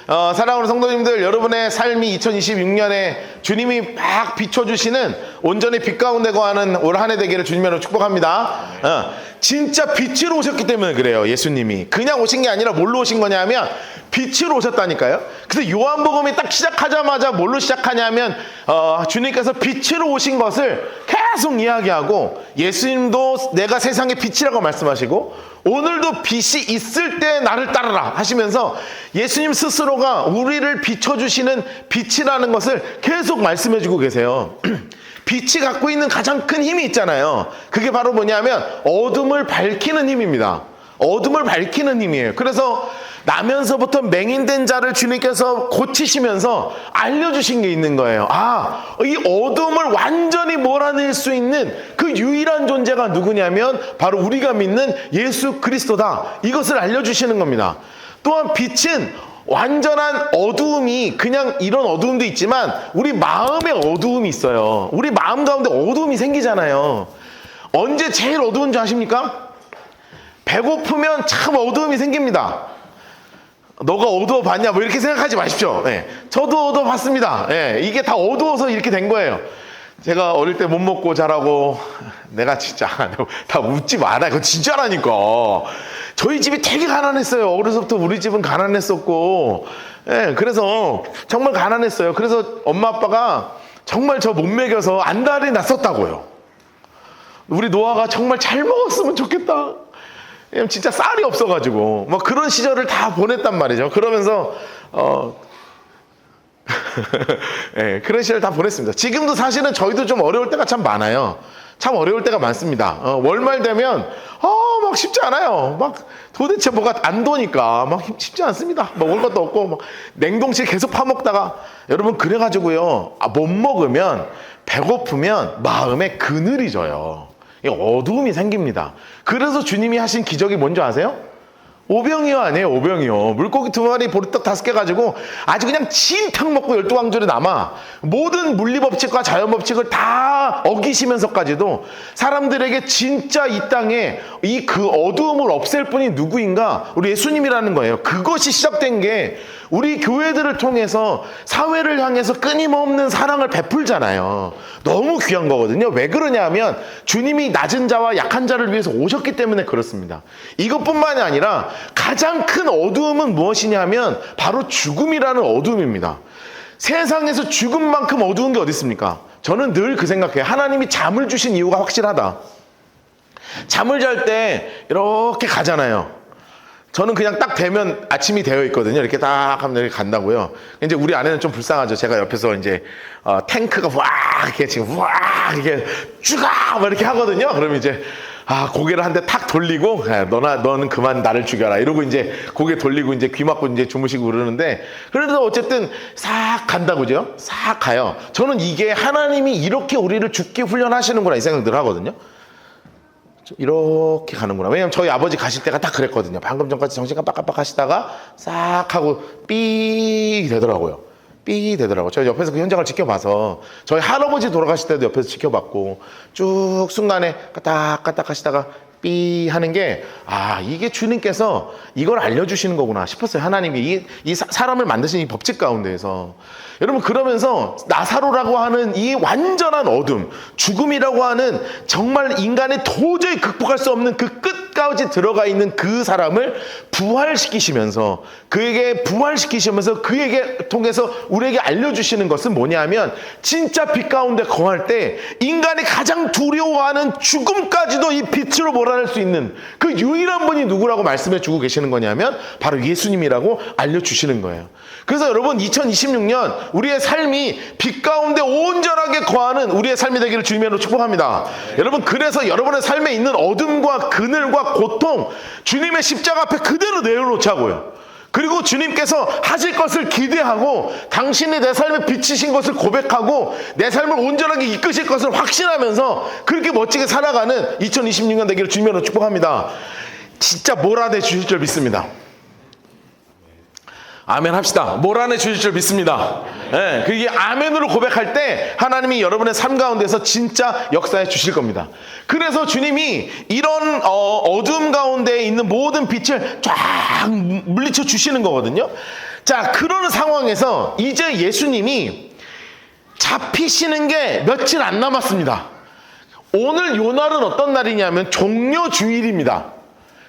사랑하는 성도님들, 여러분의 삶이 2026년에 주님이 막 비춰주시는 온전히 빛 가운데 거하는 올 한 해 되기를 주님으로 축복합니다. 진짜 빛으로 오셨기 때문에 그래요. 예수님이 그냥 오신 게 아니라 뭘로 오신 거냐면 빛으로 오셨다니까요. 그래서 요한복음이 딱 시작하자마자 뭘로 시작하냐면 주님께서 빛으로 오신 것을 계속 이야기하고, 예수님도 내가 세상의 빛이라고 말씀하시고, 오늘도 빛이 있을 때 나를 따르라 하시면서 예수님 스스로가 우리를 비춰주시는 빛이라는 것을 계속 말씀해주고 계세요. 빛이 갖고 있는 가장 큰 힘이 있잖아요. 그게 바로 뭐냐면 어둠을 밝히는 힘입니다. 어둠을 밝히는 힘이에요. 그래서 나면서부터 맹인된 자를 주님께서 고치시면서 알려주신 게 있는 거예요. 이 어둠을 완전히 몰아낼 수 있는 그 유일한 존재가 누구냐면 바로 우리가 믿는 예수 그리스도다. 이것을 알려주시는 겁니다. 또한 빛은 완전한 어두움이, 그냥 이런 어두움도 있지만 우리 마음의 어두움이 있어요. 우리 마음 가운데 어두움이 생기잖아요. 언제 제일 어두운 줄 아십니까? 배고프면 참 어두움이 생깁니다. 너가 어두워 봤냐? 뭐 이렇게 생각하지 마십시오. 저도 어두워 봤습니다. 이게 다 어두워서 이렇게 된 거예요. 제가 어릴 때 못 먹고 자라고, 내가 진짜 다 웃지 마라. 이거 진짜라니까. 저희 집이 되게 가난했어요. 어려서부터 우리 집은 가난했었고, 그래서 정말 가난했어요. 그래서 엄마 아빠가 정말 저 못 먹여서 안달이 났었다고요. 우리 노아가 정말 잘 먹었으면 좋겠다. 진짜 쌀이 없어가지고 뭐 그런 시절을 다 보냈단 말이죠. 그러면서 그런 시절 다 보냈습니다. 지금도 사실은 저희도 좀 어려울 때가 참 많아요. 참 어려울 때가 많습니다. 월말 되면 막 쉽지 않아요. 막 도대체 뭐가 안 도니까 막 쉽지 않습니다. 먹을 것도 없고 막 냉동실 계속 파먹다가, 여러분 그래가지고요, 못 먹으면, 배고프면 마음에 그늘이 져요. 어두움이 생깁니다. 그래서 주님이 하신 기적이 뭔지 아세요? 오병이어 아니에요. 오병이어. 물고기 2마리, 보리떡 5개 가지고 아주 그냥 진탕 먹고 12광줄에 남아 모든 물리법칙과 자연법칙을 다 어기시면서까지도 사람들에게 진짜 이 땅에 그 어두움을 없앨 분이 누구인가? 우리 예수님이라는 거예요. 그것이 시작된 게 우리 교회들을 통해서 사회를 향해서 끊임없는 사랑을 베풀잖아요. 너무 귀한 거거든요. 왜 그러냐면 주님이 낮은 자와 약한 자를 위해서 오셨기 때문에 그렇습니다. 이것뿐만이 아니라 가장 큰 어두움은 무엇이냐면 바로 죽음이라는 어두움입니다. 세상에서 죽음만큼 어두운 게 어디 있습니까? 저는 늘 그 생각해요. 하나님이 잠을 주신 이유가 확실하다. 잠을 잘 때 이렇게 가잖아요. 저는 그냥 딱 되면 아침이 되어 있거든요. 이렇게 딱 하면 이렇게 간다고요. 이제 우리 아내는 좀 불쌍하죠. 제가 옆에서 이제 탱크가 와 이렇게 지금 와 이렇게 쭈가 막 이렇게 하거든요. 그러면 이제 고개를 한 대 탁 돌리고, 너는 그만 나를 죽여라 이러고 이제 고개 돌리고 이제 귀 막고 이제 주무시고 그러는데, 그래도 어쨌든 싹 간다고죠. 싹 가요. 저는 이게 하나님이 이렇게 우리를 죽게 훈련하시는구나 이 생각들 하거든요. 이렇게 가는구나. 왜냐면 저희 아버지 가실 때가 딱 그랬거든요. 방금 전까지 정신가 빡빡빡 하시다가 싹 하고 삐 되더라고요. 삐 되더라고요. 저 옆에서 그 현장을 지켜봐서, 저희 할아버지 돌아가실 때도 옆에서 지켜봤고, 쭉 순간에 까딱까딱 하시다가 삐 하는 게, 이게 주님께서 이걸 알려주시는 거구나 싶었어요. 하나님이 이 사람을 만드신 이 법칙 가운데에서. 여러분, 그러면서 나사로라고 하는 이 완전한 어둠, 죽음이라고 하는 정말 인간이 도저히 극복할 수 없는 그 끝까지 들어가 있는 그 사람을 부활시키시면서, 그에게 통해서 우리에게 알려주시는 것은 뭐냐면, 진짜 빛 가운데 거할 때 인간이 가장 두려워하는 죽음까지도 이 빛으로 몰아낼 수 있는 그 유일한 분이 누구라고 말씀해 주고 계시는 거냐면 바로 예수님이라고 알려주시는 거예요. 그래서 여러분, 2026년 우리의 삶이 빛 가운데 온전하게 거하는 우리의 삶이 되기를 주님으로 축복합니다. 여러분, 그래서 여러분의 삶에 있는 어둠과 그늘과 고통, 주님의 십자가 앞에 그대로 내려놓자고요. 그리고 주님께서 하실 것을 기대하고, 당신이 내 삶에 비치신 것을 고백하고, 내 삶을 온전하게 이끄실 것을 확신하면서 그렇게 멋지게 살아가는 2026년 되기를 주님으로 축복합니다. 진짜 몰아내 주실 줄 믿습니다. 아멘 합시다. 몰아내 주실 줄 믿습니다. 그게 아멘으로 고백할 때 하나님이 여러분의 삶 가운데서 진짜 역사해 주실 겁니다. 그래서 주님이 이런 어둠 가운데 있는 모든 빛을 쫙 물리쳐 주시는 거거든요. 자, 그런 상황에서 이제 예수님이 잡히시는 게 며칠 안 남았습니다. 오늘 요 날은 어떤 날이냐면 종려주일입니다.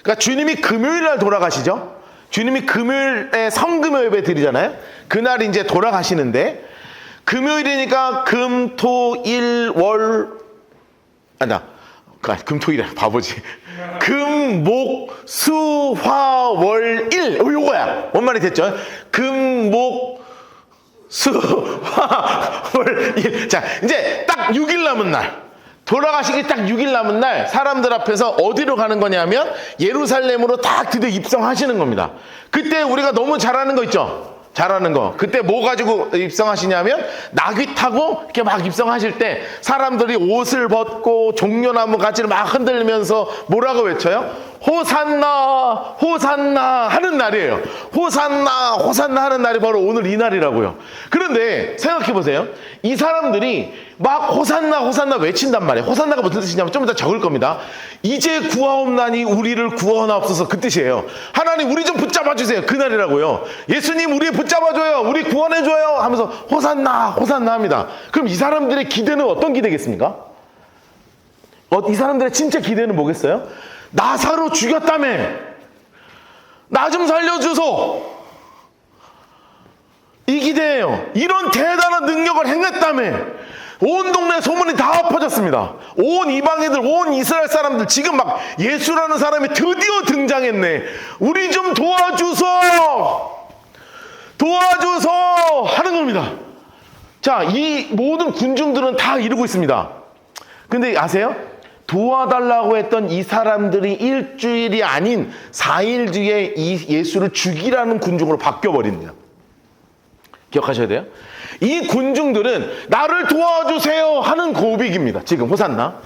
그러니까 주님이 금요일 날 돌아가시죠. 주님이 금요일에 성금요 예배 드리잖아요. 그날 이제 돌아가시는데, 금요일이니까 금, 토, 일, 월, 금토일이야, 바보지. 금, 목, 수, 화, 월, 일. 요거야. 뭔 말이 됐죠? 금, 목, 수, 화, 월, 일. 자, 이제 딱 6일 남은 날. 돌아가시기 딱 6일 남은 날 사람들 앞에서 어디로 가는 거냐면 예루살렘으로 딱 드디어 입성하시는 겁니다. 그때 우리가 너무 잘하는 거 있죠? 잘하는 거. 그때 뭐 가지고 입성하시냐면 나귀 타고 이렇게 막 입성하실 때 사람들이 옷을 벗고 종려나무 가지를 막 흔들면서 뭐라고 외쳐요? 호산나 호산나 하는 날이에요. 호산나 호산나 하는 날이 바로 오늘 이 날이라고요. 그런데 생각해 보세요. 이 사람들이 막 호산나 호산나 외친단 말이에요. 호산나가 무슨 뜻이냐면 좀 이따 적을 겁니다. 이제 구하옵나니 우리를 구원하옵소서, 그 뜻이에요. 하나님 우리 좀 붙잡아 주세요, 그 날이라고요. 예수님 우리 붙잡아줘요, 우리 구원해줘요 하면서 호산나 호산나 합니다. 그럼 이 사람들의 기대는 어떤 기대겠습니까? 이 사람들의 진짜 기대는 뭐겠어요? 나사로 죽였다며, 나 좀 살려주소, 이 기대예요. 이런 대단한 능력을 행했다며 온 동네 소문이 다 퍼졌습니다. 온 이방인들, 온 이스라엘 사람들 지금 막 예수라는 사람이 드디어 등장했네, 우리 좀 도와주소 도와주소 하는 겁니다. 자, 이 모든 군중들은 다 이러고 있습니다. 근데 아세요? 도와달라고 했던 이 사람들이 일주일이 아닌 4일 뒤에 이 예수를 죽이라는 군중으로 바뀌어버립니다. 기억하셔야 돼요. 이 군중들은 나를 도와주세요 하는 고백입니다. 지금 호산나.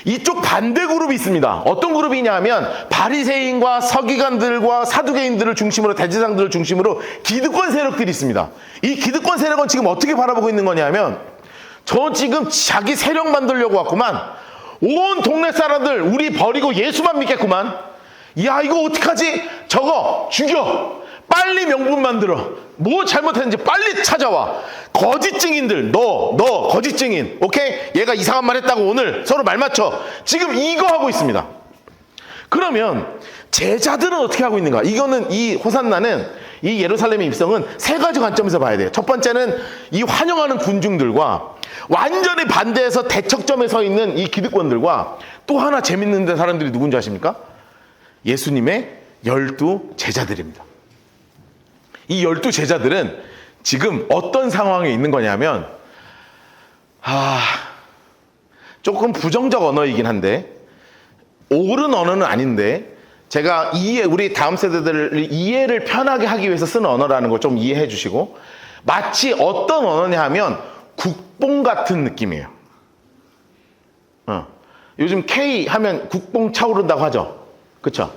이쪽 반대 그룹이 있습니다. 어떤 그룹이냐 하면 바리새인과 서기관들과 사두개인들을 중심으로, 대제사장들을 중심으로 기득권 세력들이 있습니다. 이 기득권 세력은 지금 어떻게 바라보고 있는 거냐면, 저 지금 자기 세력 만들려고 왔구만, 온 동네 사람들 우리 버리고 예수만 믿겠구만, 야 이거 어떡하지, 저거 죽여, 빨리 명분 만들어, 뭐 잘못했는지 빨리 찾아와, 거짓 증인들, 너 거짓 증인, 오케이? 얘가 이상한 말 했다고 오늘 서로 말 맞춰. 지금 이거 하고 있습니다. 그러면 제자들은 어떻게 하고 있는가? 이거는, 이 호산나는, 이 예루살렘의 입성은 세 가지 관점에서 봐야 돼요. 첫 번째는 이 환영하는 군중들과 완전히 반대해서 대척점에 서 있는 이 기득권들과, 또 하나 재밌는데 사람들이 누군지 아십니까? 예수님의 12 제자들입니다. 이 12 제자들은 지금 어떤 상황에 있는 거냐면, 조금 부정적 언어이긴 한데, 옳은 언어는 아닌데, 제가 우리 다음 세대들을 이해를 편하게 하기 위해서 쓰는 언어라는 걸 좀 이해해 주시고, 마치 어떤 언어냐 하면 국뽕 같은 느낌이에요. 요즘 K 하면 국뽕 차오른다고 하죠. 그쵸?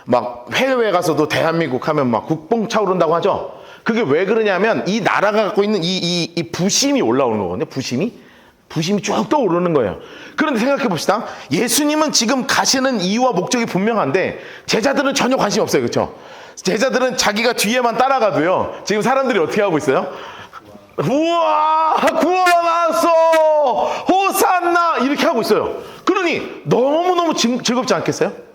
막 해외에 가서도 대한민국 하면 막 국뽕 차오른다고 하죠. 그게 왜 그러냐면 이 나라가 갖고 있는 이 부심이 올라오는 거거든요. 부심이 쭉 떠오르는 거예요. 그런데 생각해 봅시다. 예수님은 지금 가시는 이유와 목적이 분명한데 제자들은 전혀 관심이 없어요. 그렇죠? 제자들은 자기가 뒤에만 따라가도요, 지금 사람들이 어떻게 하고 있어요? 우와, 구원 왔어, 호산나, 이렇게 하고 있어요. 그러니 너무너무 즐겁지 않겠어요?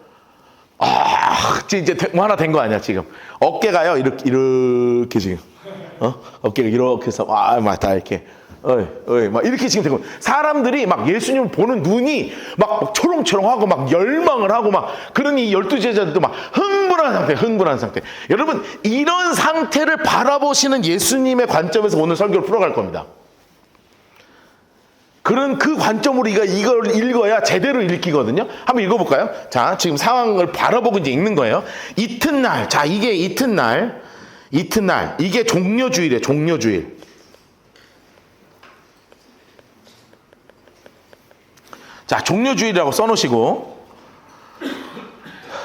이제 뭐 하나 된 거 아니야 지금. 어깨가요 이렇게 지금, 어깨가 이렇게 해서 막 다 이렇게 막 이렇게 지금 되고, 사람들이 막 예수님을 보는 눈이 막 초롱초롱하고 막 열망을 하고 막, 그러니 12 제자들도 막 흥분한 상태. 여러분, 이런 상태를 바라보시는 예수님의 관점에서 오늘 설교를 풀어갈 겁니다. 그런 그 관점으로 이걸 읽어야 제대로 읽히거든요. 한번 읽어볼까요? 자, 지금 상황을 바라보고 이제 읽는 거예요. 이튿날, 자, 이게 이튿날, 이게 종려주일이에요. 종려주일. 자, 종려주일이라고 써놓으시고,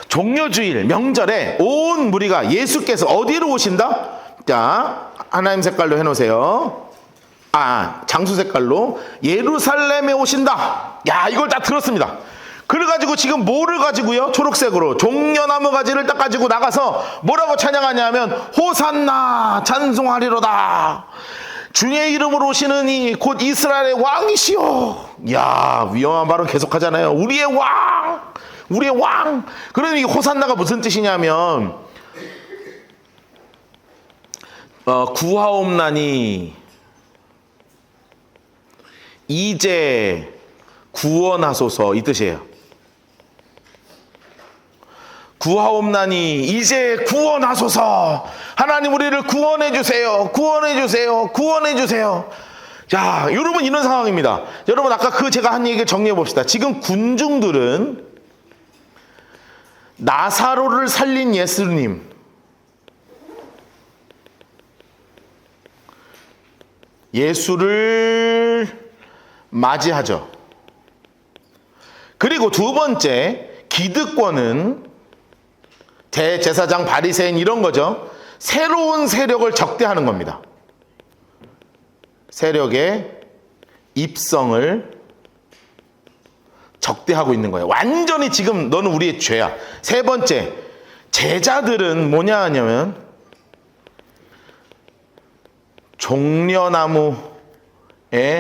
종려주일 명절에 온 무리가 예수께서 어디로 오신다? 자, 하나님 색깔로 해놓으세요. 장수 색깔로 예루살렘에 오신다. 야, 이걸 다 들었습니다. 그래가지고 지금 뭐를 가지고요? 초록색으로 종려나무 가지를 딱 가지고 나가서 뭐라고 찬양하냐면 호산나 찬송하리로다. 주의 이름으로 오시는 이 곧 이스라엘의 왕이시여. 야, 위험한 발언 계속하잖아요. 우리의 왕, 우리의 왕. 그러면 이 호산나가 무슨 뜻이냐면 구하옵나니 이제 구원하소서, 이 뜻이에요. 구하옵나니 이제 구원하소서. 하나님 우리를 구원해 주세요. 구원해 주세요. 구원해 주세요. 자, 여러분 이런 상황입니다. 여러분 아까 제가 한 얘기를 정리해 봅시다. 지금 군중들은 나사로를 살린 예수님, 예수를 맞이하죠. 그리고 두 번째, 기득권은 대제사장, 바리새인 이런 거죠. 새로운 세력을 적대하는 겁니다. 세력의 입성을 적대하고 있는 거예요. 완전히 지금 너는 우리의 죄야. 세 번째, 제자들은 뭐냐 하냐면 종려나무에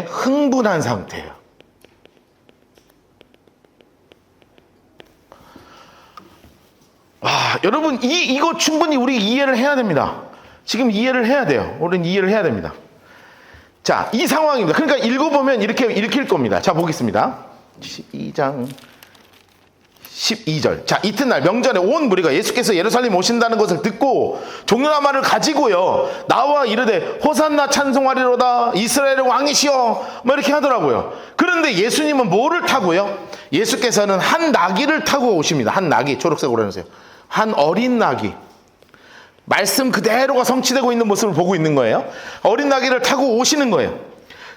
흥분한 상태예요. 여러분 이거 충분히 우리 이해를 해야 됩니다. 지금 이해를 해야 돼요. 우리는 이해를 해야 됩니다. 자, 이 상황입니다. 그러니까 읽어보면 이렇게 읽힐 겁니다. 자, 보겠습니다. 12장 12절. 자, 이튿날 명절에 온 무리가 예수께서 예루살렘 오신다는 것을 듣고 종려나무를 가지고요 나와 이르되 호산나 찬송하리로다. 이스라엘의 왕이시여. 뭐 이렇게 하더라고요. 그런데 예수님은 뭐를 타고요? 예수께서는 한 나귀를 타고 오십니다. 한 나귀, 초록색으로 해주세요. 한 어린 나귀. 말씀 그대로가 성취되고 있는 모습을 보고 있는 거예요. 어린 나귀를 타고 오시는 거예요.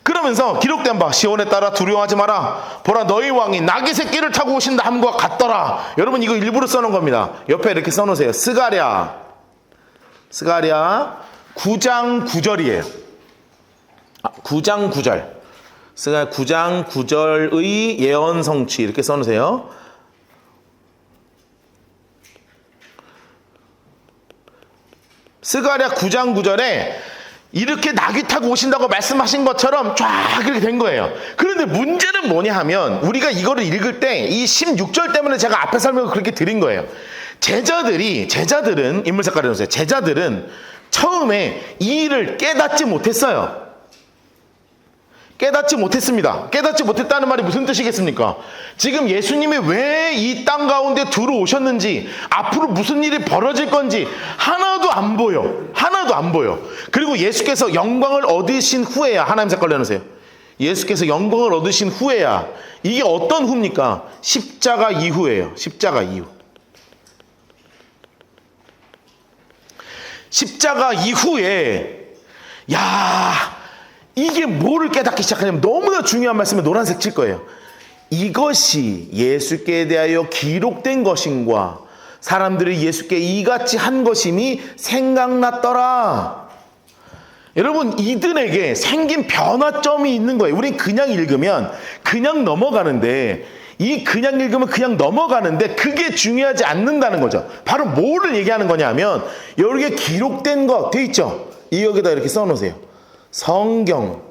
그러면서 기록된 바 시온에 따라 두려워하지 마라. 보라 너희 왕이 나귀 새끼를 타고 오신다 함과 같더라. 여러분 이거 일부러 써놓은 겁니다. 옆에 이렇게 써놓으세요. 스가랴 9장 9절이에요. 9장 9절. 스가랴 9장 9절의 예언 성취 이렇게 써놓으세요. 스가랴 9장 9절에 이렇게 나귀 타고 오신다고 말씀하신 것처럼 쫙 이렇게 된 거예요. 그런데 문제는 뭐냐 하면 우리가 이거를 읽을 때 이 16절 때문에 제가 앞에 설명을 그렇게 드린 거예요. 제자들은 인물 색깔을 해주세요. 제자들은 처음에 이 일을 깨닫지 못했어요. 깨닫지 못했습니다. 깨닫지 못했다는 말이 무슨 뜻이겠습니까? 지금 예수님이 왜 이 땅 가운데 들어오셨는지, 앞으로 무슨 일이 벌어질 건지 하나도 안 보여. 하나도 안 보여. 그리고 예수께서 영광을 얻으신 후에야, 하나님 색깔로 해놓으세요. 예수께서 영광을 얻으신 후에야. 이게 어떤 후입니까? 십자가 이후예요. 십자가 이후. 십자가 이후에 이게 뭐를 깨닫기 시작하냐면 너무나 중요한 말씀에 노란색 칠 거예요. 이것이 예수께 대하여 기록된 것인과 사람들이 예수께 이같이 한 것임이 생각났더라. 여러분 이들에게 생긴 변화점이 있는 거예요. 우린 그냥 읽으면 그냥 넘어가는데 그냥 읽으면 그냥 넘어가는데 그게 중요하지 않는다는 거죠. 바로 뭐를 얘기하는 거냐면 여기에 기록된 거 돼 있죠. 여기다 이렇게 써놓으세요. 성경으로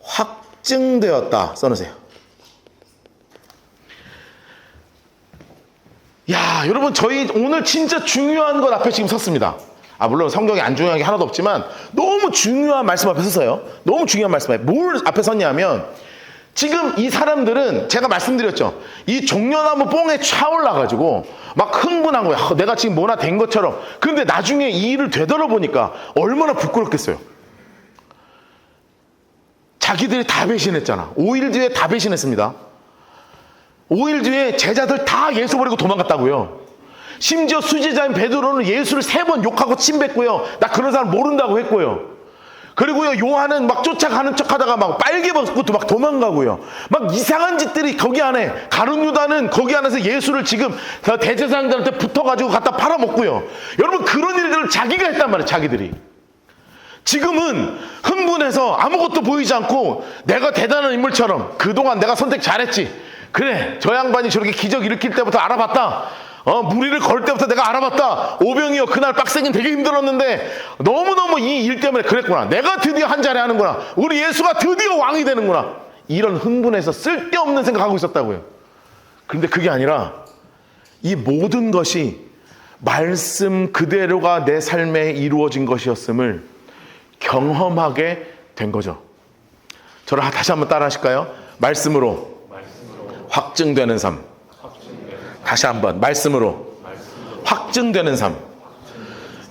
확증되었다 써놓으세요. 여러분 저희 오늘 진짜 중요한 것 앞에 지금 섰습니다. 물론 성경이 안 중요한 게 하나도 없지만 너무 중요한 말씀 앞에 섰어요. 너무 중요한 말씀 앞에. 뭘 앞에 섰냐면 지금 이 사람들은 제가 말씀드렸죠. 이 종려나무 뽕에 차올라가지고 막 흥분한 거야. 내가 지금 뭐나 된 것처럼. 그런데 나중에 이 일을 되돌아보니까 얼마나 부끄럽겠어요. 자기들이 다 배신했잖아. 5일 뒤에 다 배신했습니다. 5일 뒤에 제자들 다 예수 버리고 도망갔다고요. 심지어 수제자인 베드로는 예수를 3번 욕하고 침뱉고요. 나 그런 사람 모른다고 했고요. 그리고요 요한은 막 쫓아가는 척하다가 막 빨개 벗고 막 도망가고요. 막 이상한 짓들이 거기 안에. 가룟 유다는 거기 안에서 예수를 지금 대제사장들한테 붙어가지고 갖다 팔아먹고요. 여러분 그런 일들을 자기가 했단 말이에요. 자기들이 지금은 흥분해서 아무것도 보이지 않고 내가 대단한 인물처럼 그동안 내가 선택 잘했지. 그래, 저 양반이 저렇게 기적 일으킬 때부터 알아봤다. 무리를 걸 때부터 내가 알아봤다. 오병이어 그날 빡세긴 되게 힘들었는데 너무너무 이 일 때문에 그랬구나. 내가 드디어 한 자리 하는구나. 우리 예수가 드디어 왕이 되는구나. 이런 흥분해서 쓸데없는 생각하고 있었다고요. 그런데 그게 아니라 이 모든 것이 말씀 그대로가 내 삶에 이루어진 것이었음을 경험하게 된 거죠. 저를 다시 한번 따라 하실까요? 말씀으로 확증되는 삶. 다시 한번 말씀으로 확증되는 삶.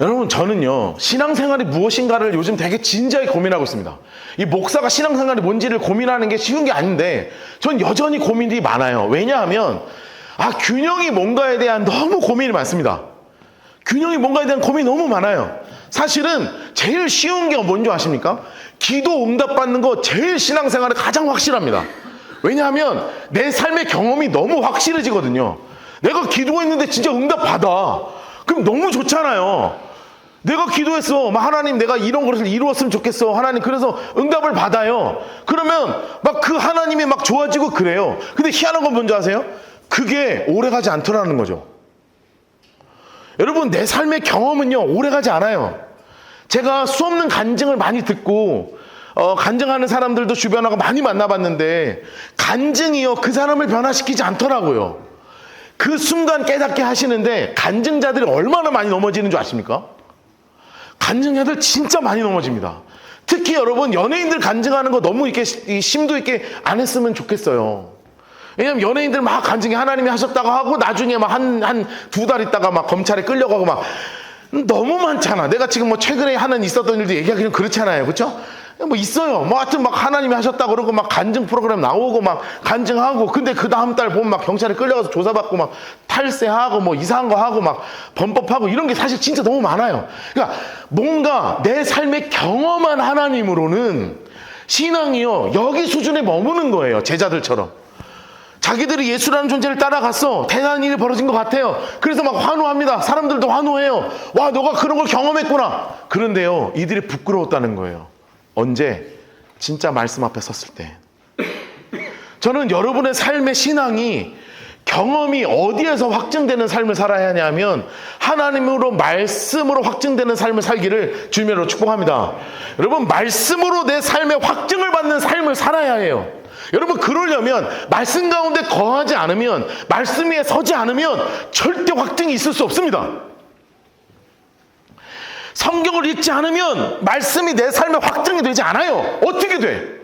여러분, 저는요 신앙생활이 무엇인가를 요즘 되게 진지하게 고민하고 있습니다. 이 목사가 신앙생활이 뭔지를 고민하는 게 쉬운 게 아닌데 전 여전히 고민이 많아요. 왜냐하면 균형이 뭔가에 대한 너무 고민이 많습니다. 균형이 뭔가에 대한 고민이 너무 많아요. 사실은 제일 쉬운 게 뭔지 아십니까? 기도 응답받는 거 제일 신앙생활에 가장 확실합니다. 왜냐하면 내 삶의 경험이 너무 확실해지거든요. 내가 기도했는데 진짜 응답받아. 그럼 너무 좋잖아요. 내가 기도했어. 하나님, 내가 이런 것을 이루었으면 좋겠어. 하나님, 그래서 응답을 받아요. 그러면 그 하나님이 좋아지고 그래요. 근데 희한한 건 뭔지 아세요? 그게 오래가지 않더라는 거죠. 여러분, 내 삶의 경험은요 오래가지 않아요. 제가 수없는 간증을 많이 듣고 간증하는 사람들도 주변하고 많이 만나봤는데 간증이요 그 사람을 변화시키지 않더라고요. 그 순간 깨닫게 하시는데 간증자들이 얼마나 많이 넘어지는 줄 아십니까? 간증자들 진짜 많이 넘어집니다. 특히 여러분, 연예인들 간증하는 거 너무 이렇게 심도 있게 안 했으면 좋겠어요. 왜냐면 연예인들 간증이 하나님이 하셨다고 하고 나중에 한 두 달 있다가 검찰에 끌려가고 너무 많잖아. 내가 지금 최근에 하는 있었던 일도 얘기하기는 그렇잖아요. 그렇죠? 있어요. 하여튼 하나님이 하셨다고 그러고 간증 프로그램 나오고 간증하고, 근데 그 다음 달 보면 경찰에 끌려가서 조사받고 탈세하고 이상한 거 하고 범법하고 이런 게 사실 진짜 너무 많아요. 그러니까 뭔가 내 삶의 경험한 하나님으로는 신앙이요 여기 수준에 머무는 거예요. 제자들처럼. 자기들이 예수라는 존재를 따라갔어. 대단한 일이 벌어진 것 같아요. 그래서 환호합니다. 사람들도 환호해요. 와, 너가 그런 걸 경험했구나. 그런데요, 이들이 부끄러웠다는 거예요. 언제? 진짜 말씀 앞에 섰을 때. 저는 여러분의 삶의 신앙이 경험이 어디에서 확증되는 삶을 살아야 하냐면 하나님으로 말씀으로 확증되는 삶을 살기를 주님으로 축복합니다. 여러분, 말씀으로 내 삶의 확증을 받는 삶을 살아야 해요. 여러분, 그러려면 말씀 가운데 거하지 않으면, 말씀 위에 서지 않으면 절대 확증이 있을 수 없습니다. 성경을 읽지 않으면 말씀이 내 삶에 확증이 되지 않아요. 어떻게 돼?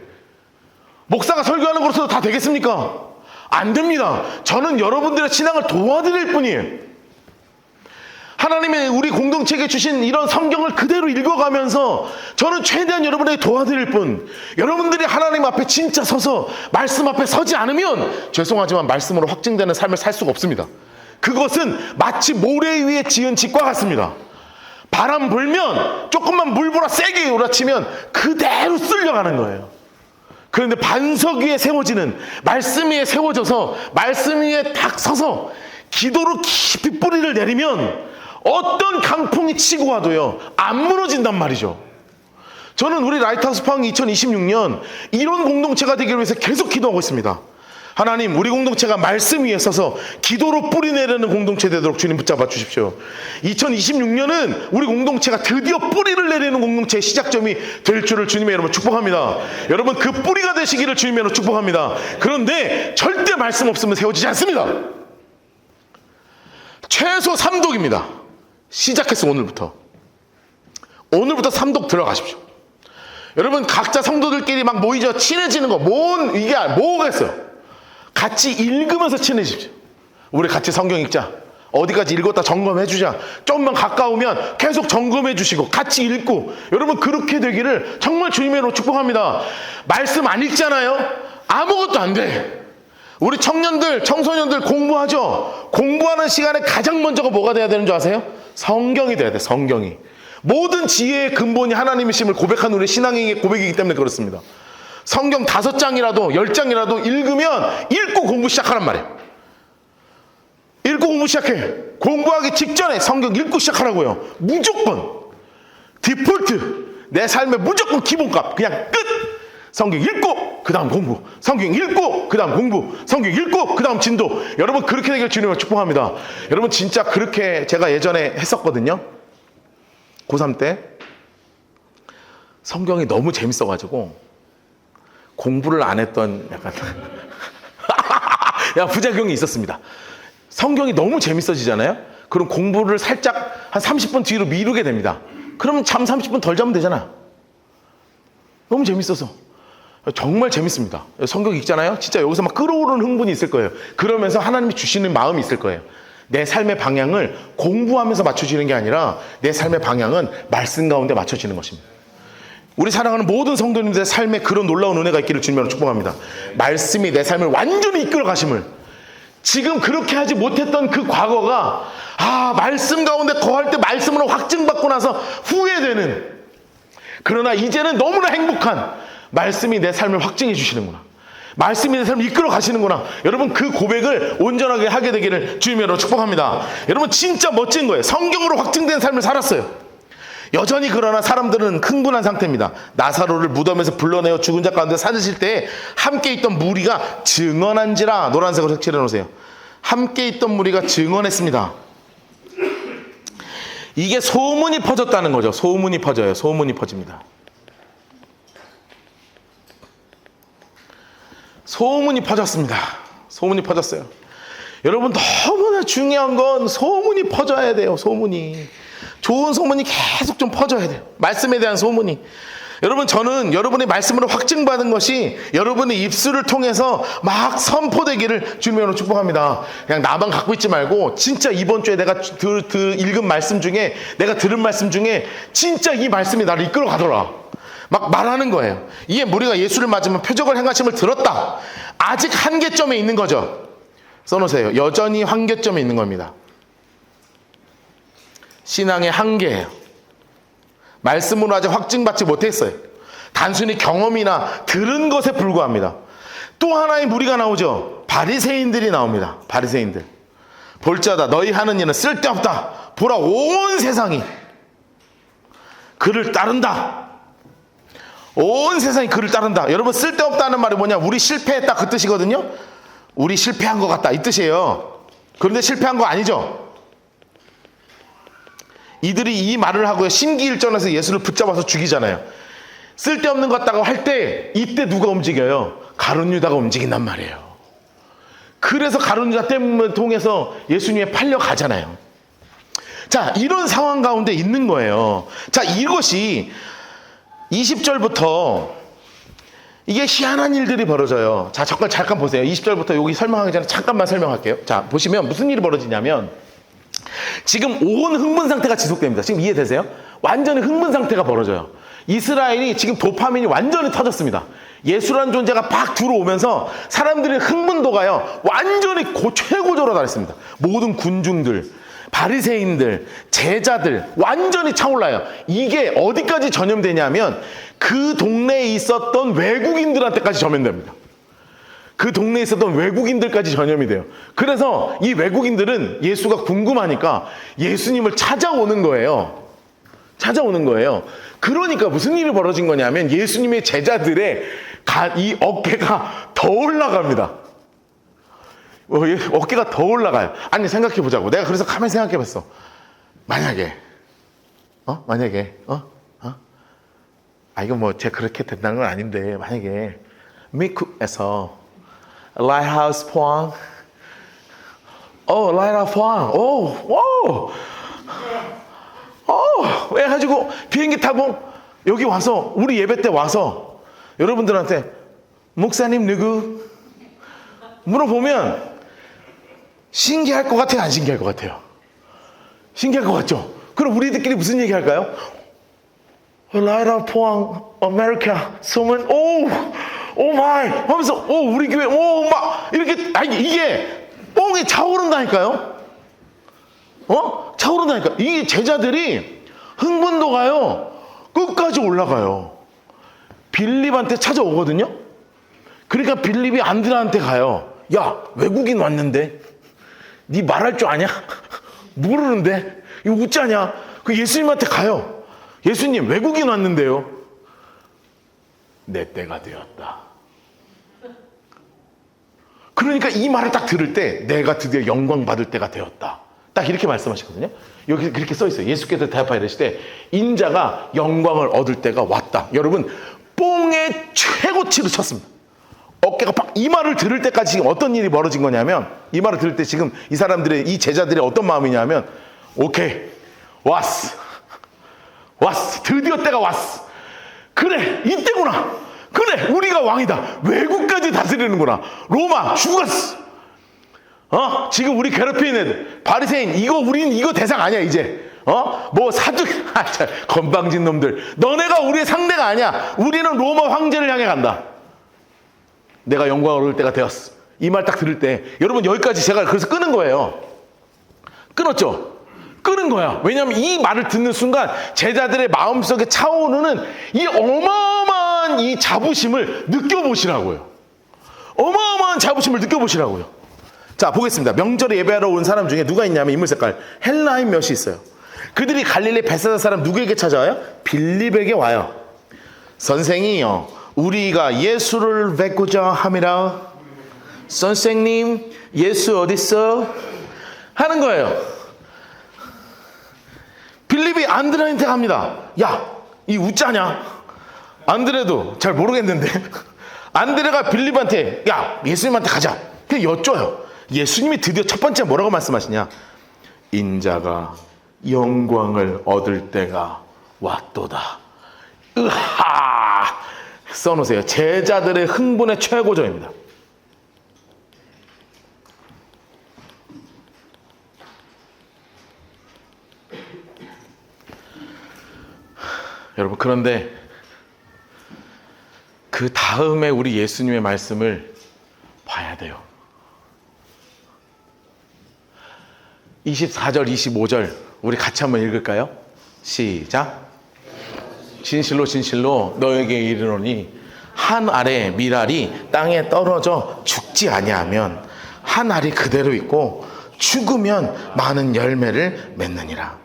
목사가 설교하는 것으로 다 되겠습니까? 안 됩니다. 저는 여러분들의 신앙을 도와드릴 뿐이에요. 하나님의 우리 공동체에 주신 이런 성경을 그대로 읽어가면서 저는 최대한 여러분에게 도와드릴 뿐, 여러분들이 하나님 앞에 진짜 서서 말씀 앞에 서지 않으면 죄송하지만 말씀으로 확증되는 삶을 살 수가 없습니다. 그것은 마치 모래 위에 지은 집과 같습니다. 바람 불면 조금만 물보라 세게 몰아치면 그대로 쓸려가는 거예요. 그런데 반석 위에 세워지는, 말씀 위에 세워져서 말씀 위에 딱 서서 기도로 깊이 뿌리를 내리면 어떤 강풍이 치고 와도요 안 무너진단 말이죠. 저는 우리 라이트하우스 파워잉 2026년 이런 공동체가 되기 위해서 계속 기도하고 있습니다. 하나님, 우리 공동체가 말씀 위에 서서 기도로 뿌리 내리는 공동체 되도록 주님 붙잡아 주십시오. 2026년은 우리 공동체가 드디어 뿌리를 내리는 공동체의 시작점이 될 줄을 주님의 이름으로 축복합니다. 여러분, 그 뿌리가 되시기를 주님의 이름으로 축복합니다. 그런데 절대 말씀 없으면 세워지지 않습니다. 최소 3독입니다. 시작했어. 오늘부터 3독 들어가십시오. 여러분, 각자 성도들끼리 모이죠. 친해지는 거 이게 뭐겠어요? 같이 읽으면서 친해지십시오. 우리 같이 성경 읽자. 어디까지 읽었다 점검해 주자. 좀만 가까우면 계속 점검해 주시고 같이 읽고, 여러분 그렇게 되기를 정말 주님의 이름으로 축복합니다. 말씀 안 읽잖아요? 아무것도 안 돼. 우리 청년들, 청소년들 공부하죠? 공부하는 시간에 가장 먼저가 뭐가 돼야 되는 줄 아세요? 성경이 돼야 돼. 성경이. 모든 지혜의 근본이 하나님이심을 고백한 우리 신앙의 고백이기 때문에 그렇습니다. 성경 5장이라도 10장이라도 읽으면 읽고 공부 시작하란 말이에요. 읽고 공부 시작해. 공부하기 직전에 성경 읽고 시작하라고요. 무조건. 디폴트. 내 삶의 무조건 기본값. 그냥 끝. 성경 읽고 그 다음 공부, 성경 읽고 그 다음 공부, 성경 읽고 그 다음 진도. 여러분 그렇게 되길 주님을 축복합니다. 여러분 진짜 그렇게 제가 예전에 했었거든요. 고3 때 성경이 너무 재밌어가지고 공부를 안 했던 약간 부작용이 있었습니다. 성경이 너무 재밌어지잖아요. 그럼 공부를 살짝 한 30분 뒤로 미루게 됩니다. 그러면 잠 30분 덜 자면 되잖아. 너무 재밌어서. 정말 재밌습니다. 성경 읽잖아요. 진짜 여기서 막 끓어오르는 흥분이 있을 거예요. 그러면서 하나님이 주시는 마음이 있을 거예요. 내 삶의 방향을 공부하면서 맞춰지는 게 아니라 내 삶의 방향은 말씀 가운데 맞춰지는 것입니다. 우리 사랑하는 모든 성도님들의 삶에 그런 놀라운 은혜가 있기를 주님으로 축복합니다. 말씀이 내 삶을 완전히 이끌어 가심을, 지금 그렇게 하지 못했던 그 과거가 말씀 가운데 거할 때 말씀으로 확증받고 나서 후회되는, 그러나 이제는 너무나 행복한 말씀이 내 삶을 확증해 주시는구나, 말씀이 내 삶을 이끌어 가시는구나. 여러분 그 고백을 온전하게 하게 되기를 주님으로 축복합니다. 여러분 진짜 멋진 거예요. 성경으로 확증된 삶을 살았어요. 여전히 그러나 사람들은 흥분한 상태입니다. 나사로를 무덤에서 불러내어 죽은 자 가운데 찾으실 때 함께 있던 무리가 증언한지라. 노란색으로 색칠해 놓으세요. 함께 있던 무리가 증언했습니다. 이게 소문이 퍼졌다는 거죠. 소문이 퍼져요. 소문이 퍼집니다. 소문이 퍼졌습니다. 소문이 퍼졌어요. 여러분 너무나 중요한 건 소문이 퍼져야 돼요. 소문이. 좋은 소문이 계속 좀 퍼져야 돼요. 말씀에 대한 소문이. 여러분 저는 여러분의 말씀으로 확증받은 것이 여러분의 입술을 통해서 막 선포되기를 주님으로 축복합니다. 그냥 나만 갖고 있지 말고 진짜 이번 주에 내가 읽은 말씀 중에, 내가 들은 말씀 중에 진짜 이 말씀이 나를 이끌어 가더라, 막 말하는 거예요. 이에 무리가 예수를 맞으면 표적을 행하심을 들었다. 아직 한계점에 있는 거죠. 써놓으세요. 여전히 한계점에 있는 겁니다. 신앙의 한계예요. 말씀으로 아직 확증받지 못했어요. 단순히 경험이나 들은 것에 불과합니다. 또 하나의 무리가 나오죠. 바리새인들이 나옵니다. 바리새인들. 볼지어다 너희 하는 일은 쓸데없다. 보라 온 세상이 그를 따른다. 온 세상이 그를 따른다. 여러분 쓸데없다는 말이 뭐냐? 우리 실패했다 그 뜻이거든요. 우리 실패한 것 같다 이 뜻이에요. 그런데 실패한 거 아니죠. 이들이 이 말을 하고요, 심기일전에서 예수를 붙잡아서 죽이잖아요. 쓸데없는 것 같다고 할 때 이때 누가 움직여요? 가룟 유다가 움직인단 말이에요. 그래서 가룟 유다 때문에 통해서 예수님에 팔려가잖아요. 자, 이런 상황 가운데 있는 거예요. 자, 이것이 20절부터 이게 희한한 일들이 벌어져요. 자, 잠깐 보세요. 20절부터 여기 설명하기 전에 잠깐만 설명할게요. 자, 보시면 무슨 일이 벌어지냐면 지금 온 흥분 상태가 지속됩니다. 지금 이해되세요? 완전히 흥분 상태가 벌어져요. 이스라엘이 지금 도파민이 완전히 터졌습니다. 예수라는 존재가 막 들어오면서 사람들의 흥분도가요 완전히 최고조로 달했습니다. 모든 군중들, 바리새인들, 제자들 완전히 차올라요. 이게 어디까지 전염되냐면 그 동네에 있었던 외국인들한테까지 전염됩니다. 그 동네에 있었던 외국인들까지 전염이 돼요. 그래서 이 외국인들은 예수가 궁금하니까 예수님을 찾아오는 거예요. 그러니까 무슨 일이 벌어진 거냐면 예수님의 제자들의 이 어깨가 더 올라갑니다. 어깨가 더 올라가요. 아니 생각해 보자고. 내가 그래서 가만히 생각해 봤어. 만약에 이건 뭐 제가 그렇게 된다는 건 아닌데, 만약에 미국에서 라이트하우스 포항, 라이트하우스 포항, 해가지고 비행기 타고 여기 와서 우리 예배 때 와서 여러분들한테 목사님 누구 물어보면 신기할 것 같아요, 안 신기할 것 같아요? 신기할 것 같죠? 그럼 우리들끼리 무슨 얘기 할까요? 라이트하우스 포항 아메리카 소문, 오 마이 하면서 우리 교회 막 이렇게, 이게 뽕이 차오른다니까요. 차오른다니까. 이 제자들이 흥분도가요 끝까지 올라가요. 빌립한테 찾아오거든요. 그러니까 빌립이 안드레한테 가요. 야, 외국인 왔는데 네 말할 줄 아냐? 모르는데 이거 웃자냐? 그 예수님한테 가요. 예수님 외국인 왔는데요. 내 때가 되었다. 그러니까 이 말을 딱 들을 때 내가 드디어 영광 받을 때가 되었다. 딱 이렇게 말씀하시거든요. 여기 그렇게 써 있어요. 예수께서 대답하여 이르시되 인자가 영광을 얻을 때가 왔다. 여러분 뽕의 최고치로 쳤습니다. 어깨가 팍. 이 말을 들을 때까지 지금 어떤 일이 벌어진 거냐면, 이 말을 들을 때 지금 이 사람들의, 이 제자들의 어떤 마음이냐면, 오케이 왔어 드디어 때가 왔어. 그래 이때구나. 그래 우리가 왕이다. 외국까지 다스리는구나. 로마 죽었어. 지금 우리 괴롭히는 애들 바리새인 우린 이거 대상 아니야 이제. 뭐 사두개 건방진 놈들, 너네가 우리의 상대가 아니야. 우리는 로마 황제를 향해 간다. 내가 영광을 얻을 때가 되었어. 이 말 딱 들을 때 여러분 여기까지 제가 그래서 끄는 거예요. 끊었죠? 끄는 거야. 왜냐하면 이 말을 듣는 순간 제자들의 마음속에 차오르는 이 어마어마한 이 자부심을 느껴보시라고요. 어마어마한 자부심을 느껴보시라고요. 자 보겠습니다. 명절에 예배하러 온 사람 중에 누가 있냐면 인물 색깔 헬라인 몇이 있어요. 그들이 갈릴리 베사다 사람 누구에게 찾아와요? 빌립에게 와요. 선생이요, 우리가 예수를 뵙고자 함이라. 선생님 예수 어딨어? 하는 거예요. 빌립이 안드레한테 갑니다. 야, 이 우짜냐? 안드레도 잘 모르겠는데 안드레가 빌립한테 야 예수님한테 가자. 그냥 여쭤요. 예수님이 드디어 첫 번째 뭐라고 말씀하시냐? 인자가 영광을 얻을 때가 왔도다. 으하! 써놓으세요. 제자들의 흥분의 최고조입니다. 여러분 그런데 그 다음에 우리 예수님의 말씀을 봐야 돼요. 24절 25절 우리 같이 한번 읽을까요? 시작. 진실로 진실로 너에게 이르노니 한 알의 밀알이 땅에 떨어져 죽지 아니하면 한 알이 그대로 있고 죽으면 많은 열매를 맺느니라.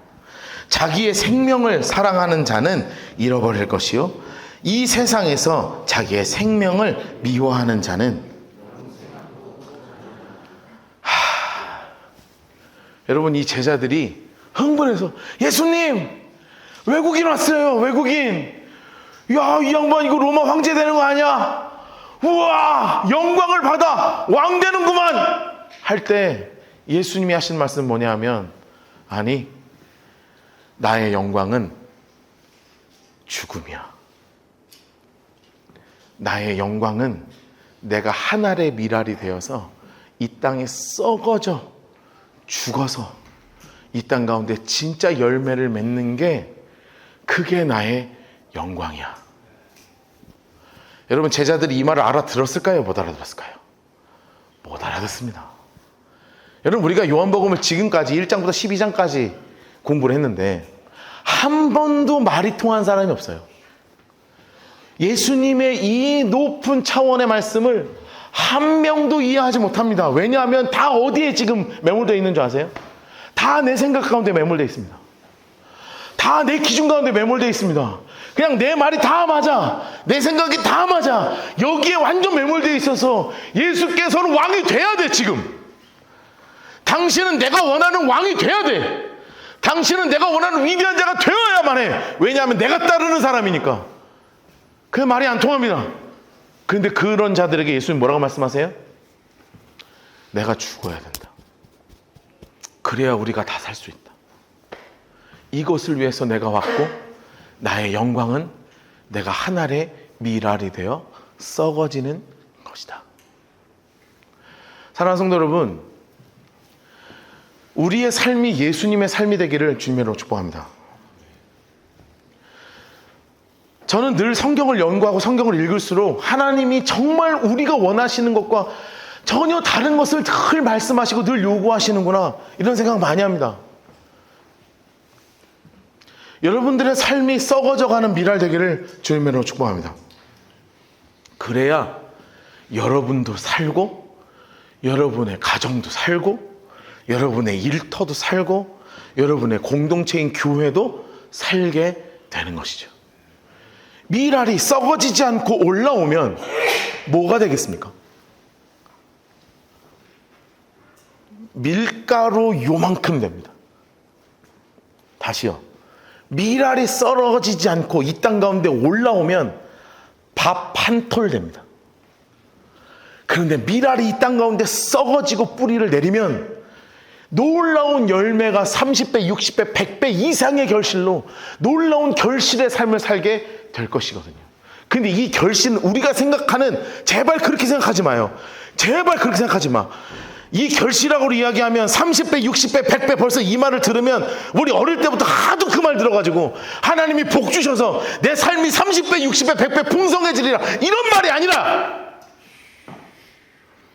자기의 생명을 사랑하는 자는 잃어버릴 것이요 이 세상에서 자기의 생명을 미워하는 자는 여러분 이 제자들이 흥분해서 예수님 외국인 왔어요. 외국인. 야, 이 양반 이거 로마 황제 되는 거 아니야? 우와 영광을 받아 왕 되는구만 할 때 예수님이 하신 말씀은 뭐냐 하면 아니 나의 영광은 죽음이야. 나의 영광은 내가 한 알의 밀알이 되어서 이 땅에 썩어져 죽어서 이 땅 가운데 진짜 열매를 맺는 게 그게 나의 영광이야. 여러분 제자들이 이 말을 알아들었을까요? 못 알아들었을까요? 못 알아듣습니다. 여러분 우리가 요한복음을 지금까지 1장부터 12장까지 공부를 했는데 한 번도 말이 통한 사람이 없어요. 예수님의 이 높은 차원의 말씀을 한 명도 이해하지 못합니다. 왜냐하면 다 어디에 지금 매몰되어 있는 줄 아세요? 다 내 생각 가운데 매몰되어 있습니다. 다 내 기준 가운데 매몰되어 있습니다. 그냥 내 말이 다 맞아. 내 생각이 다 맞아. 여기에 완전 매몰되어 있어서 예수께서는 왕이 돼야 돼. 지금 당신은 내가 원하는 왕이 돼야 돼. 당신은 내가 원하는 위대한 자가 되어야만 해. 왜냐하면 내가 따르는 사람이니까. 그 말이 안 통합니다. 그런데 그런 자들에게 예수님 뭐라고 말씀하세요? 내가 죽어야 된다. 그래야 우리가 다 살 수 있다. 이것을 위해서 내가 왔고 나의 영광은 내가 한 알의 밀알이 되어 썩어지는 것이다. 사랑하는 성도 여러분, 우리의 삶이 예수님의 삶이 되기를 주님으로 축복합니다. 저는 늘 성경을 연구하고 성경을 읽을수록 하나님이 정말 우리가 원하시는 것과 전혀 다른 것을 늘 말씀하시고 늘 요구하시는구나 이런 생각 많이 합니다. 여러분들의 삶이 썩어져가는 밀알 되기를 주님으로 축복합니다. 그래야 여러분도 살고 여러분의 가정도 살고 여러분의 일터도 살고 여러분의 공동체인 교회도 살게 되는 것이죠. 밀알이 썩어지지 않고 올라오면 뭐가 되겠습니까? 밀가루 요만큼 됩니다. 다시요. 밀알이 썰어지지 않고 이 땅 가운데 올라오면 밥 한 톨 됩니다. 그런데 밀알이 이 땅 가운데 썩어지고 뿌리를 내리면 놀라운 열매가 30배, 60배, 100배 이상의 결실로 놀라운 결실의 삶을 살게 될 것이거든요. 근데 이 결실은 우리가 생각하는, 제발 그렇게 생각하지 마요. 제발 그렇게 생각하지 마. 이 결실이라고 이야기하면 30배, 60배, 100배, 벌써 이 말을 들으면 우리 어릴 때부터 하도 그 말 들어가지고 하나님이 복 주셔서 내 삶이 30배, 60배, 100배 풍성해지리라, 이런 말이 아니라,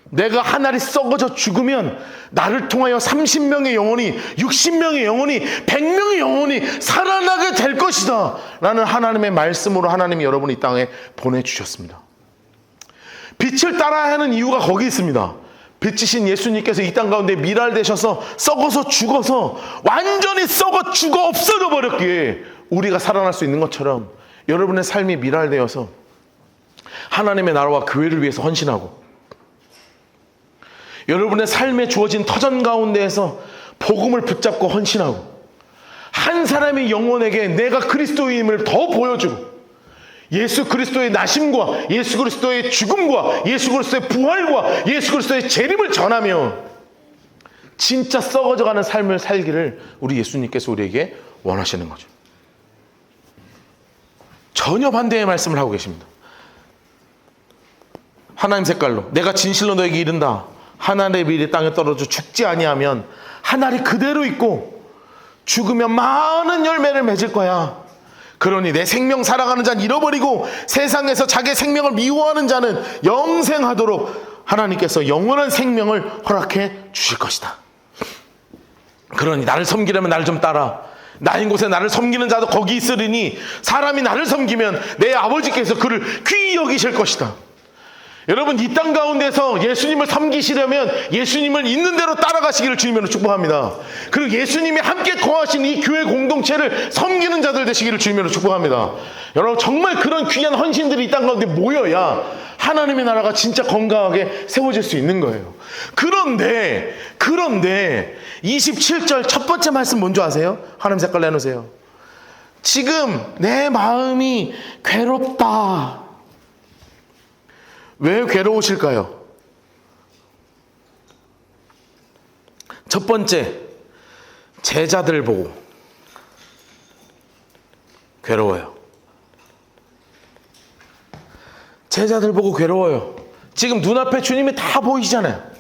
내가 한 알이 썩어져 죽으면 나를 통하여 30명의 영혼이, 60명의 영혼이, 100명의 영혼이 살아나게 될 것이다 라는 하나님의 말씀으로 하나님이 여러분을 이 땅에 보내주셨습니다. 빛을 따라야 하는 이유가 거기 있습니다. 빛이신 예수님께서 이 땅 가운데 밀알되셔서 썩어서 죽어서 완전히 썩어 죽어 없어져 버렸기에 우리가 살아날 수 있는 것처럼 여러분의 삶이 밀알되어서 하나님의 나라와 교회를 위해서 헌신하고, 여러분의 삶에 주어진 터전 가운데에서 복음을 붙잡고 헌신하고, 한 사람의 영혼에게 내가 그리스도임을 더 보여주고, 예수 그리스도의 나심과 예수 그리스도의 죽음과 예수 그리스도의 부활과 예수 그리스도의 재림을 전하며 진짜 썩어져가는 삶을 살기를 우리 예수님께서 우리에게 원하시는 거죠. 전혀 반대의 말씀을 하고 계십니다. 하나님 색깔로 내가 진실로 너에게 이른다, 한 알의 밀이 땅에 떨어져 죽지 아니하면 한 알이 그대로 있고 죽으면 많은 열매를 맺을 거야. 그러니 내 생명 살아가는 자는 잃어버리고 세상에서 자기의 생명을 미워하는 자는 영생하도록 하나님께서 영원한 생명을 허락해 주실 것이다. 그러니 나를 섬기려면 나를 좀 따라. 나인 곳에 나를 섬기는 자도 거기 있으리니 사람이 나를 섬기면 내 아버지께서 그를 귀히 여기실 것이다. 여러분, 이 땅 가운데서 예수님을 섬기시려면 예수님을 있는 대로 따라가시기를 주님으로 축복합니다. 그리고 예수님이 함께 거하신 이 교회 공동체를 섬기는 자들 되시기를 주님으로 축복합니다. 여러분, 정말 그런 귀한 헌신들이 이 땅 가운데 모여야 하나님의 나라가 진짜 건강하게 세워질 수 있는 거예요. 그런데 27절 첫 번째 말씀 뭔지 아세요? 하나님 색깔 내놓으세요. 지금 내 마음이 괴롭다. 왜 괴로우실까요? 첫 번째, 제자들 보고 괴로워요. 제자들 보고 괴로워요. 지금 눈앞에 주님이 다 보이시잖아요.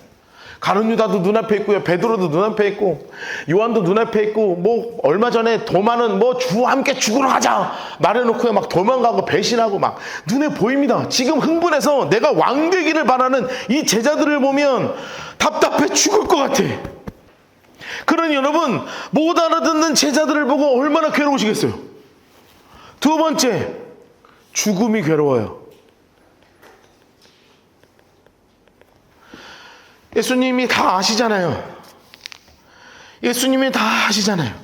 가룟 유다도 눈앞에 있고요, 베드로도 눈앞에 있고, 요한도 눈앞에 있고, 뭐 얼마 전에 도마는 뭐 주와 함께 죽으러 가자 말해놓고 막 도망가고 배신하고 막 눈에 보입니다. 지금 흥분해서 내가 왕 되기를 바라는 이 제자들을 보면 답답해 죽을 것 같아. 그러니 여러분, 못 알아듣는 제자들을 보고 얼마나 괴로우시겠어요. 두 번째, 죽음이 괴로워요. 예수님이 다 아시잖아요. 예수님이 다 아시잖아요.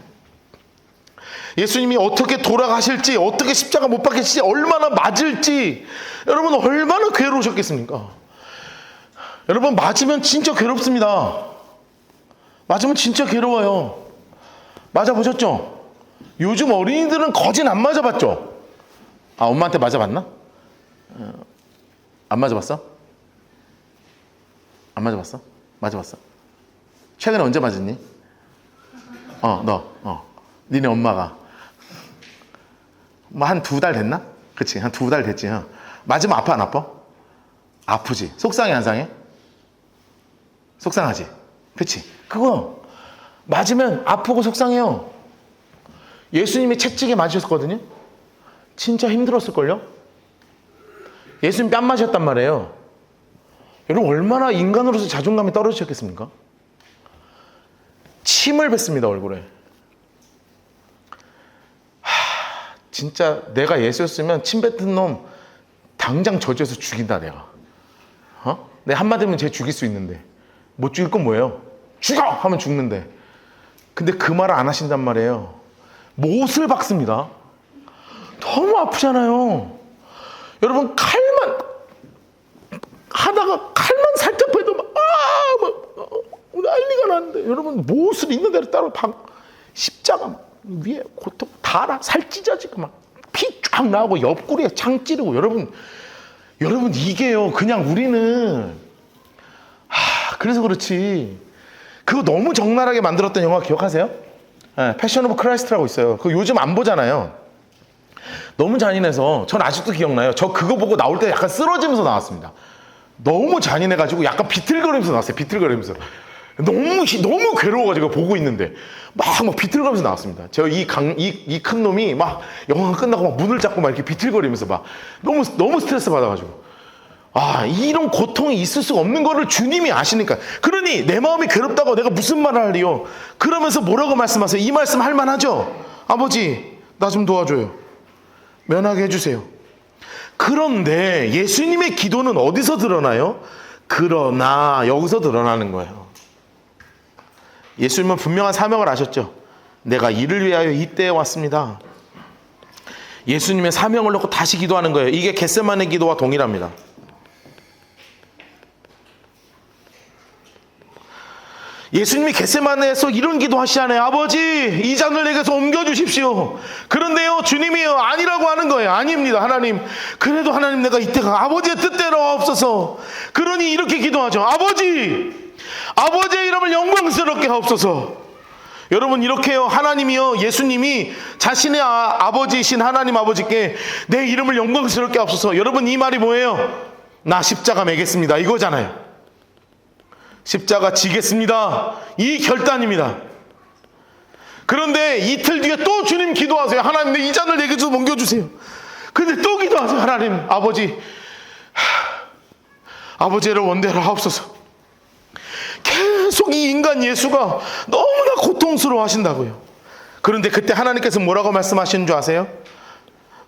예수님이 어떻게 돌아가실지, 어떻게 십자가 못 박힐지, 얼마나 맞을지, 여러분 얼마나 괴로우셨겠습니까? 여러분, 맞으면 진짜 괴롭습니다. 맞으면 진짜 괴로워요. 맞아보셨죠? 요즘 어린이들은 거진 안 맞아봤죠? 아, 엄마한테 맞아봤나? 안 맞아봤어? 안 맞아봤어? 맞아봤어? 최근에 언제 맞았니? 니네 엄마가 뭐 한 2달 됐나? 그치, 한 2달 됐지. 맞으면 아파, 안 아파? 아프지. 속상해, 안 상해? 속상하지. 그치. 그거 맞으면 아프고 속상해요. 예수님이 채찍에 맞으셨거든요. 진짜 힘들었을걸요? 예수님 뺨 맞으셨단 말이에요. 여러분, 얼마나 인간으로서 자존감이 떨어지셨겠습니까? 침을 뱉습니다, 얼굴에. 진짜 내가 예수였으면 침 뱉은 놈 당장 저주해서 죽인다, 내가. 내 한마디면 쟤 죽일 수 있는데. 못 죽일 건 뭐예요? 죽어! 하면 죽는데. 근데 그 말을 안 하신단 말이에요. 못을 박습니다. 너무 아프잖아요. 여러분, 칼만 하다가 칼만 살짝 빼도 난리가 나는데, 여러분, 못을 있는 대로 따로 십자가 위에 고통 달아 살 찢어지고 막 피 쫙 나오고 옆구리에 창 찌르고. 여러분 이게요, 그냥 우리는 그래서 그렇지, 그거 너무 적나라하게 만들었던 영화 기억하세요? 네, 패션 오브 크라이스트라고 있어요. 그거 요즘 안 보잖아요. 너무 잔인해서 전 아직도 기억나요. 저 그거 보고 나올 때 약간 쓰러지면서 나왔습니다. 너무 잔인해가지고 약간 비틀거리면서 나왔어요. 비틀거리면서. 너무 괴로워가지고 보고 있는데 막 비틀거리면서 나왔습니다. 저 이 큰 놈이 막 영화가 끝나고 막 문을 잡고 막 이렇게 비틀거리면서 막 너무 스트레스 받아가지고, 이런 고통이 있을 수가 없는 거를 주님이 아시니까. 그러니 내 마음이 괴롭다고 내가 무슨 말을 할리요? 그러면서 뭐라고 말씀하세요? 이 말씀 할 만하죠? 아버지, 나 좀 도와줘요. 면하게 해주세요. 그런데 예수님의 기도는 어디서 드러나요? 그러나 여기서 드러나는 거예요. 예수님은 분명한 사명을 아셨죠. 내가 이를 위하여 이때에 왔습니다. 예수님의 사명을 놓고 다시 기도하는 거예요. 이게 겟세마네 기도와 동일합니다. 예수님이 겟세마네에서 이런 기도 하시잖아요. 아버지, 이 잔을 내게서 옮겨주십시오. 그런데요, 주님이요, 아니라고 하는 거예요. 아닙니다, 하나님. 그래도 하나님, 내가 이때가 아버지의 뜻대로 하옵소서. 그러니 이렇게 기도하죠. 아버지의 이름을 영광스럽게 하옵소서. 여러분, 이렇게요, 하나님이요, 예수님이 자신의 아버지이신 하나님 아버지께 내 이름을 영광스럽게 하옵소서. 여러분, 이 말이 뭐예요? 나 십자가 매겠습니다, 이거잖아요. 십자가 지겠습니다, 이 결단입니다. 그런데 이틀 뒤에 또 주님 기도하세요. 하나님, 이 잔을 내게 좀 옮겨주세요. 근데 또 기도하세요. 하나님, 아버지를 원대로 하옵소서. 계속 이 인간 예수가 너무나 고통스러워 하신다고요. 그런데 그때 하나님께서 뭐라고 말씀하시는 줄 아세요?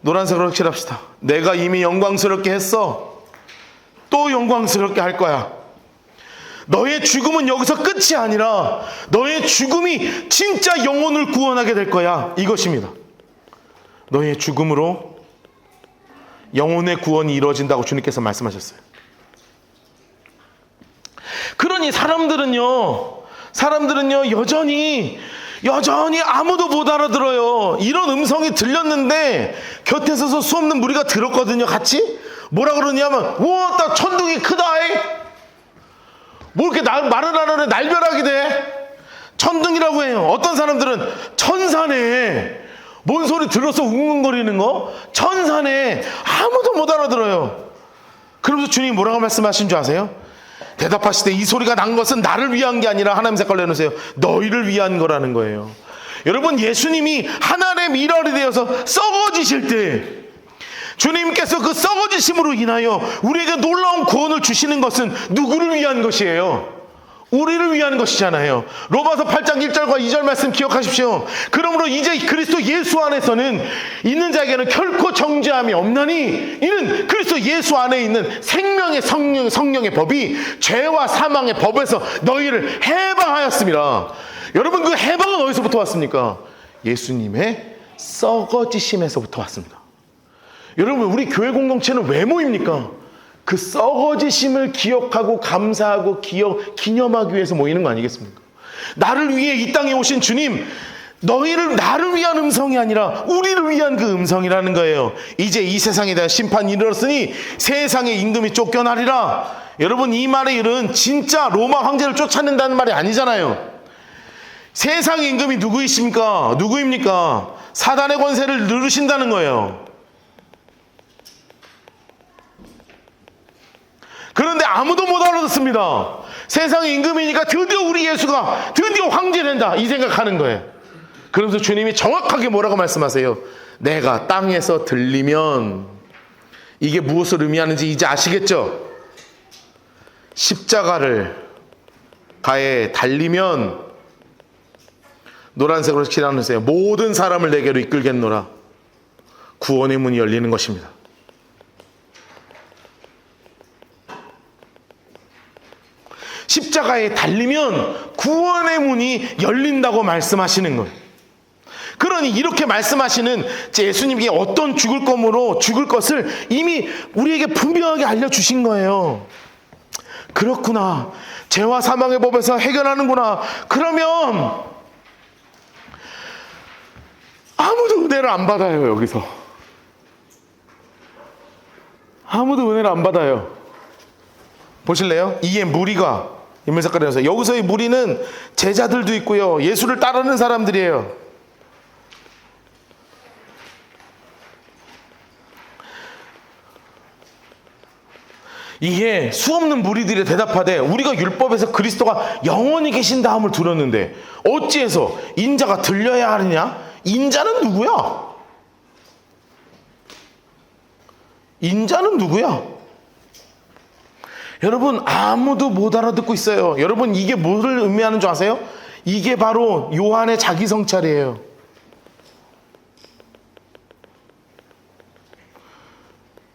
노란색으로 칠합시다. 내가 이미 영광스럽게 했어. 또 영광스럽게 할 거야. 너의 죽음은 여기서 끝이 아니라 너의 죽음이 진짜 영혼을 구원하게 될 거야. 이것입니다. 너의 죽음으로 영혼의 구원이 이루어진다고 주님께서 말씀하셨어요. 그러니 사람들은요 여전히 아무도 못 알아들어요. 이런 음성이 들렸는데 곁에 서서 수없는 무리가 들었거든요. 같이 뭐라 그러냐면, 우와, 딱 천둥이 크다이. 뭐 이렇게 말을 하라네. 날벼락이 돼. 천둥이라고 해요. 어떤 사람들은 천사네. 뭔 소리 들어서 웅웅거리는 거? 천사네. 아무도 못 알아들어요. 그러면서 주님이 뭐라고 말씀하신 줄 아세요? 대답하시되, 이 소리가 난 것은 나를 위한 게 아니라, 하나님 색깔 내놓으세요, 너희를 위한 거라는 거예요. 여러분, 예수님이 하나님의 미랄이 되어서 썩어지실 때, 주님께서 그 썩어지심으로 인하여 우리에게 놀라운 구원을 주시는 것은 누구를 위한 것이에요? 우리를 위한 것이잖아요. 로마서 8장 1절과 2절 말씀 기억하십시오. 그러므로 이제 그리스도 예수 안에서는 있는 자에게는 결코 정죄함이 없나니, 이는 그리스도 예수 안에 있는 생명의 성령의 법이 죄와 사망의 법에서 너희를 해방하였습니다. 여러분, 그 해방은 어디서부터 왔습니까? 예수님의 썩어지심에서부터 왔습니다. 여러분, 우리 교회 공동체는 왜 모입니까? 그 썩어지심을 기억하고 감사하고 기념하기 위해서 모이는 거 아니겠습니까? 나를 위해 이 땅에 오신 주님, 나를 위한 음성이 아니라 우리를 위한 그 음성이라는 거예요. 이제 이 세상에 대한 심판이 이르렀으니 세상의 임금이 쫓겨나리라. 여러분, 이 말의 일은 진짜 로마 황제를 쫓아낸다는 말이 아니잖아요. 세상의 임금이 누구입니까? 사단의 권세를 누르신다는 거예요. 그런데 아무도 못 알아듣습니다. 세상의 임금이니까 드디어 우리 예수가 드디어 황제 된다, 이 생각하는 거예요. 그러면서 주님이 정확하게 뭐라고 말씀하세요? 내가 땅에서 들리면, 이게 무엇을 의미하는지 이제 아시겠죠? 십자가를 가에 달리면, 노란색으로 칠하세요. 모든 사람을 내게로 이끌겠노라. 구원의 문이 열리는 것입니다. 십자가에 달리면 구원의 문이 열린다고 말씀하시는 거예요. 그러니 이렇게 말씀하시는 예수님이 어떤 죽을 것을 이미 우리에게 분명하게 알려주신 거예요. 그렇구나. 죄와 사망의 법에서 해결하는구나. 그러면 아무도 은혜를 안 받아요. 여기서 아무도 은혜를 안 받아요. 보실래요? 이에 무리가 인물사건에서 여기서의 무리는 제자들도 있고요, 예수를 따르는 사람들이에요. 이게 수없는 무리들이 대답하되 우리가 율법에서 그리스도가 영원히 계신 다음을 들었는데 어찌해서 인자가 들려야 하느냐? 인자는 누구야? 인자는 누구야? 여러분, 아무도 못 알아듣고 있어요. 여러분, 이게 뭐를 의미하는 줄 아세요? 이게 바로 요한의 자기 성찰이에요.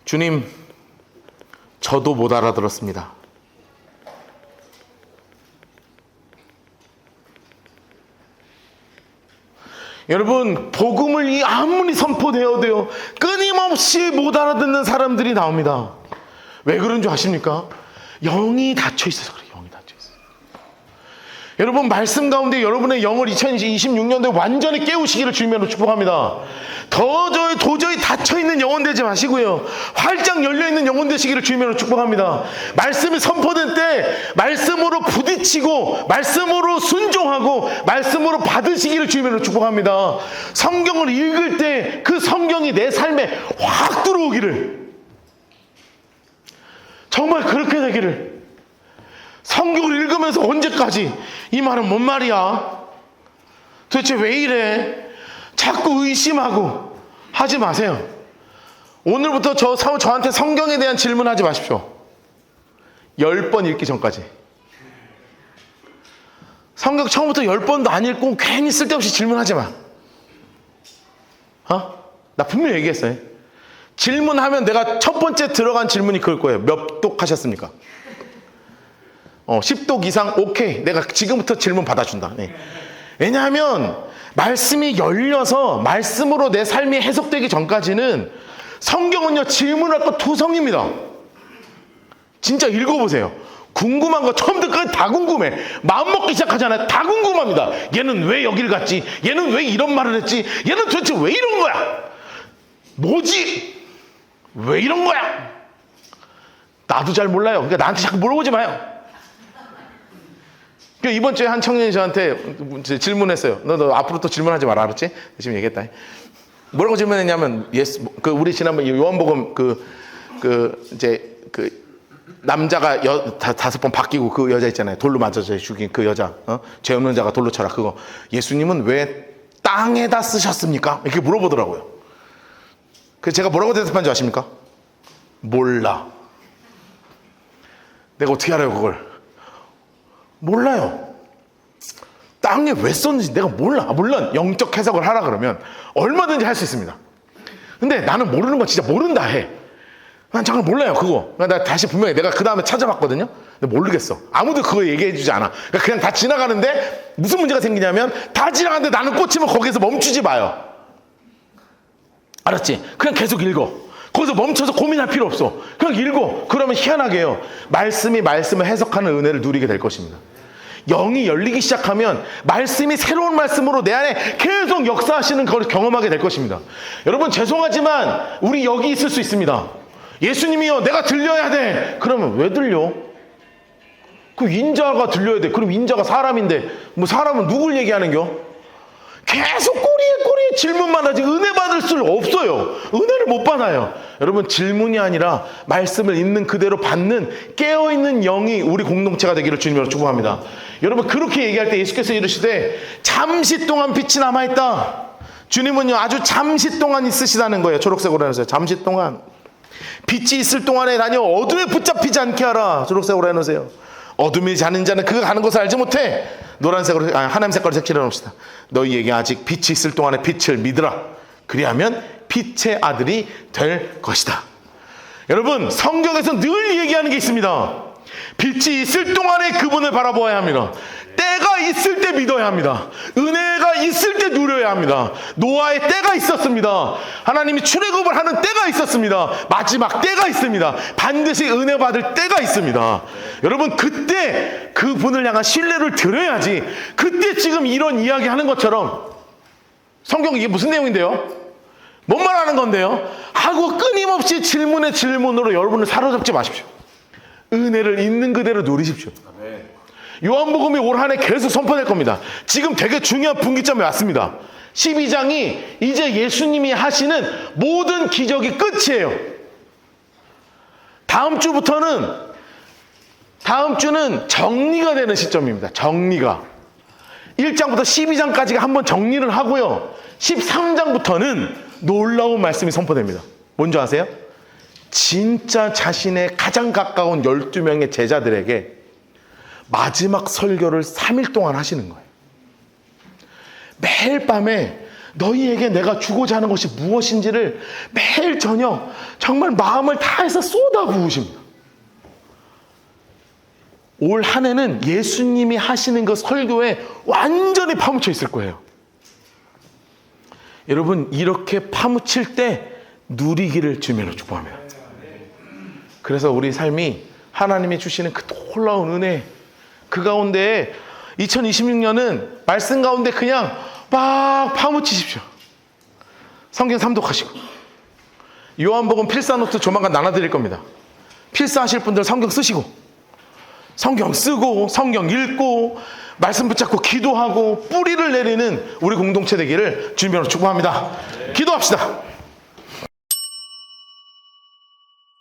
주님, 저도 못 알아들었습니다. 여러분, 복음을 아무리 선포되어도요, 끊임없이 못 알아듣는 사람들이 나옵니다. 왜 그런 줄 아십니까? 영이 닫혀 있어서 그래요. 영이 닫혀 있어요. 여러분, 말씀 가운데 여러분의 영을 2026년도에 완전히 깨우시기를 주님으로 축복합니다. 도저히 닫혀있는 영혼 되지 마시고요, 활짝 열려있는 영혼 되시기를 주님으로 축복합니다. 말씀이 선포될 때 말씀으로 부딪히고 말씀으로 순종하고 말씀으로 받으시기를 주님으로 축복합니다. 성경을 읽을 때 그 성경이 내 삶에 확 들어오기를, 정말 그렇게 되기를. 성경을 읽으면서 언제까지 이 말은 뭔 말이야? 도대체 왜 이래? 자꾸 의심하고 하지 마세요. 오늘부터 저한테 성경에 대한 질문하지 마십시오. 10번 읽기 전까지. 성경 처음부터 10번도 안 읽고 괜히 쓸데없이 질문하지 마. 나 분명히 얘기했어요. 질문하면 내가 첫 번째 들어간 질문이 그럴 거예요. 몇 독 하셨습니까? 10독 이상 오케이. 내가 지금부터 질문 받아준다. 네. 왜냐하면 말씀이 열려서 말씀으로 내 삶이 해석되기 전까지는 성경은요, 질문할 거 투성입니다. 진짜 읽어보세요. 궁금한 거 처음부터 끝까지 다 궁금해. 마음 먹기 시작하잖아요. 다 궁금합니다. 얘는 왜 여길 갔지? 얘는 왜 이런 말을 했지? 얘는 도대체 왜 이런 거야? 뭐지? 왜 이런 거야? 나도 잘 몰라요. 그러니까 나한테 자꾸 물어보지 마요. 이번 주에 한 청년이 저한테 질문했어요. 너 앞으로 또 질문하지 마라, 알았지? 지금 얘기했다. 뭐라고 질문했냐면, 우리 지난번 요한복음 남자가 5번 바뀌고 그 여자 있잖아요. 돌로 맞아서 죽인 그 여자, 죄 없는 자가 돌로 쳐라. 그거 예수님은 왜 땅에다 쓰셨습니까? 이렇게 물어보더라고요. 그래서 제가 뭐라고 대답한 줄 아십니까? 몰라. 내가 어떻게 알아요, 그걸? 몰라요. 땅에 왜 썼는지 내가 몰라. 물론 영적 해석을 하라 그러면 얼마든지 할 수 있습니다. 근데 나는 모르는 건 진짜 모른다 해. 난 잠깐 몰라요, 그거. 나 다시 분명히 내가 그 다음에 찾아봤거든요. 근데 모르겠어. 아무도 그거 얘기해주지 않아. 그냥 다 지나가는데 무슨 문제가 생기냐면, 다 지나가는데 나는 꽂히면 거기서 멈추지 마요. 알았지? 그냥 계속 읽어. 거기서 멈춰서 고민할 필요 없어. 그냥 읽어. 그러면 희한하게요, 말씀이 말씀을 해석하는 은혜를 누리게 될 것입니다. 영이 열리기 시작하면 말씀이 새로운 말씀으로 내 안에 계속 역사하시는 걸 경험하게 될 것입니다. 여러분, 죄송하지만 우리 여기 있을 수 있습니다. 예수님이요, 내가 들려야 돼. 그러면 왜 들려? 그 인자가 들려야 돼. 그럼 인자가 사람인데 뭐 사람은 누굴 얘기하는겨? 계속 꼬리에 질문만 하지 은혜 받을 수 없어요. 은혜를 못 받아요. 여러분, 질문이 아니라 말씀을 있는 그대로 받는 깨어있는 영이 우리 공동체가 되기를 주님으로 축복합니다. 여러분, 그렇게 얘기할 때 예수께서 이르시되 잠시 동안 빛이 남아있다. 주님은요, 아주 잠시 동안 있으시다는 거예요. 초록색으로 해놓으세요. 잠시 동안. 빛이 있을 동안에 다녀 어둠에 붙잡히지 않게 하라. 초록색으로 해놓으세요. 어둠이 자는 자는 그가 가는 것을 알지 못해. 노란색으로, 하나님 색깔로 색칠해 놓읍시다. 너희에게 아직 빛이 있을 동안에 빛을 믿으라. 그리하면 빛의 아들이 될 것이다. 여러분, 성경에서 늘 얘기하는 게 있습니다. 빛이 있을 동안에 그분을 바라보아야 합니다. 때가 있을 때 믿어야 합니다. 은혜가 있을 때 누려야 합니다. 노아의 때가 있었습니다. 하나님이 출애굽을 하는 때가 있었습니다. 마지막 때가 있습니다. 반드시 은혜 받을 때가 있습니다. 여러분, 그때 그분을 향한 신뢰를 드려야지. 그때 지금 이런 이야기 하는 것처럼, 성경 이게 무슨 내용인데요? 뭔 말하는 건데요? 하고 끊임없이 질문에 질문으로 여러분을 사로잡지 마십시오. 은혜를 있는 그대로 누리십시오. 요한복음이 올 한 해 계속 선포될 겁니다. 지금 되게 중요한 분기점에 왔습니다. 12장이 이제 예수님이 하시는 모든 기적이 끝이에요. 다음 주는 정리가 되는 시점입니다. 정리가. 1장부터 12장까지가 한번 정리를 하고요. 13장부터는 놀라운 말씀이 선포됩니다. 뭔지 아세요? 진짜 자신의 가장 가까운 12명의 제자들에게 마지막 설교를 3일 동안 하시는 거예요. 매일 밤에 너희에게 내가 주고자 하는 것이 무엇인지를 매일 저녁 정말 마음을 다해서 쏟아부으십니다. 올 한 해는 예수님이 하시는 그 설교에 완전히 파묻혀 있을 거예요. 여러분, 이렇게 파묻힐 때 누리기를 주님으로 축복합니다. 그래서 우리 삶이 하나님이 주시는 그 놀라운 은혜, 그 가운데 2026년은 말씀 가운데 그냥 막 파묻히십시오. 성경 삼독하시고, 요한복음 필사노트 조만간 나눠드릴 겁니다. 필사하실 분들 성경 쓰시고, 성경 쓰고, 성경 읽고, 말씀 붙잡고 기도하고 뿌리를 내리는 우리 공동체 되기를 주님으로 축복합니다. 기도합시다.